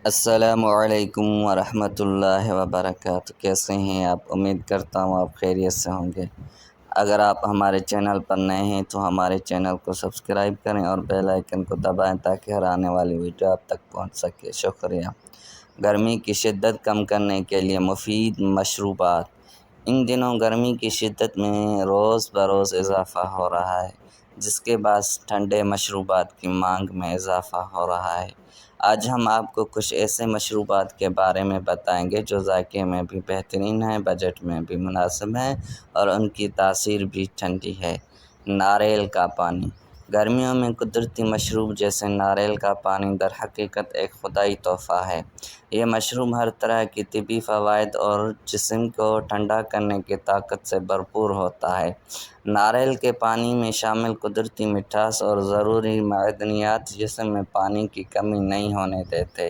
السلام علیکم ورحمۃ اللہ وبرکاتہ۔ کیسے ہیں آپ؟ امید کرتا ہوں آپ خیریت سے ہوں گے۔ اگر آپ ہمارے چینل پر نئے ہیں تو ہمارے چینل کو سبسکرائب کریں اور بیل آئیکن کو دبائیں تاکہ ہر آنے والی ویڈیو آپ تک پہنچ سکے۔ شکریہ۔ گرمی کی شدت کم کرنے کے لیے مفید مشروبات۔ ان دنوں گرمی کی شدت میں روز بروز اضافہ ہو رہا ہے، جس کے باعث ٹھنڈے مشروبات کی مانگ میں اضافہ ہو رہا ہے۔ آج ہم آپ کو کچھ ایسے مشروبات کے بارے میں بتائیں گے جو ذائقے میں بھی بہترین ہیں، بجٹ میں بھی مناسب ہیں اور ان کی تاثیر بھی ٹھنڈی ہے۔ ناریل کا پانی۔ گرمیوں میں قدرتی مشروب جیسے ناریل کا پانی در حقیقت ایک خدائی تحفہ ہے۔ یہ مشروب ہر طرح کی طبی فوائد اور جسم کو ٹھنڈا کرنے کی طاقت سے بھرپور ہوتا ہے۔ ناریل کے پانی میں شامل قدرتی مٹھاس اور ضروری معدنیات جسم میں پانی کی کمی نہیں ہونے دیتے،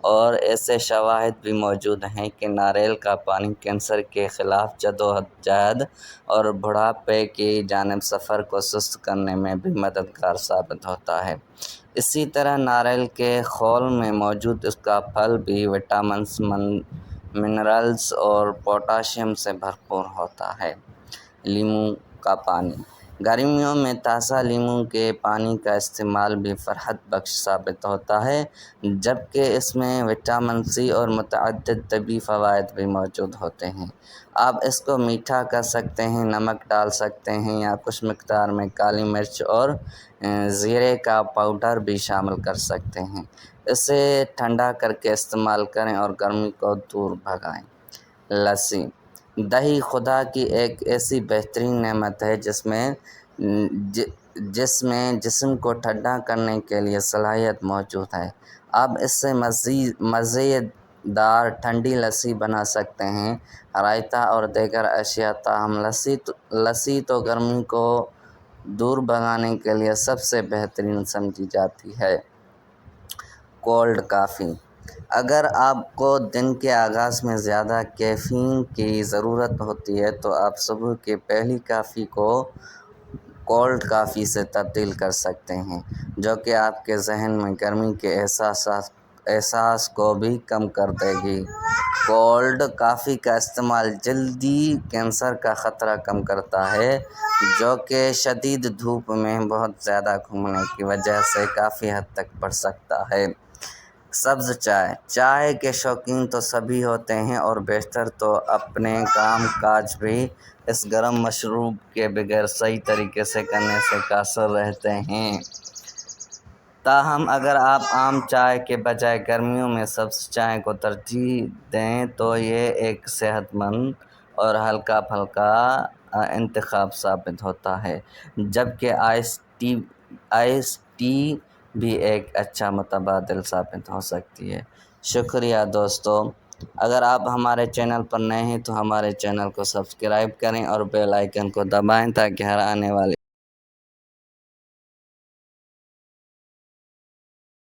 اور ایسے شواہد بھی موجود ہیں کہ ناریل کا پانی کینسر کے خلاف جدوجہد اور بڑھاپے کی جانب سفر کو سست کرنے میں بھی مددگار ثابت ہوتا ہے۔ اسی طرح ناریل کے خول میں موجود اس کا پھل بھی وٹامنز، منرلز اور پوٹاشیم سے بھرپور ہوتا ہے۔ لیموں کا پانی۔ گرمیوں میں تازہ لیموں کے پانی کا استعمال بھی فرحت بخش ثابت ہوتا ہے، جبکہ اس میں وٹامن سی اور متعدد طبی فوائد بھی موجود ہوتے ہیں۔ آپ اس کو میٹھا کر سکتے ہیں، نمک ڈال سکتے ہیں یا کچھ مقدار میں کالی مرچ اور زیرے کا پاؤڈر بھی شامل کر سکتے ہیں۔ اسے ٹھنڈا کر کے استعمال کریں اور گرمی کو دور بھگائیں۔ لسی۔ دہی خدا کی ایک ایسی بہترین نعمت ہے جس میں جسم کو ٹھنڈا کرنے کے لیے صلاحیت موجود ہے۔ آپ اس سے مزیدار ٹھنڈی لسی بنا سکتے ہیں۔ رائتا اور دیگر اشیاء۔ تاہم لسی تو گرمی کو دور بھگانے کے لیے سب سے بہترین سمجھی جاتی ہے۔ Cold coffee. اگر آپ کو دن کے آغاز میں زیادہ کیفین کی ضرورت ہوتی ہے تو آپ صبح کی پہلی کافی کو کولڈ کافی سے تبدیل کر سکتے ہیں، جو کہ آپ کے ذہن میں گرمی کے احساس کو بھی کم کر دے گی۔ کولڈ کافی کا استعمال جلدی کینسر کا خطرہ کم کرتا ہے، جو کہ شدید دھوپ میں بہت زیادہ گھومنے کی وجہ سے کافی حد تک بڑھ سکتا ہے۔ سبز چائے۔ چائے کے شوقین تو سبھی ہوتے ہیں اور بیشتر تو اپنے کام کاج بھی اس گرم مشروب کے بغیر صحیح طریقے سے کرنے سے قاصر رہتے ہیں۔ تاہم اگر آپ عام چائے کے بجائے گرمیوں میں سبز چائے کو ترجیح دیں تو یہ ایک صحت مند اور ہلکا پھلکا انتخاب ثابت ہوتا ہے، جبکہ آئس ٹی بھی ایک اچھا متبادل ثابت ہو سکتی ہے۔ شکریہ دوستو۔ اگر آپ ہمارے چینل پر نئے ہیں تو ہمارے چینل کو سبسکرائب کریں اور بیل آئیکن کو دبائیں تاکہ ہر آنے والی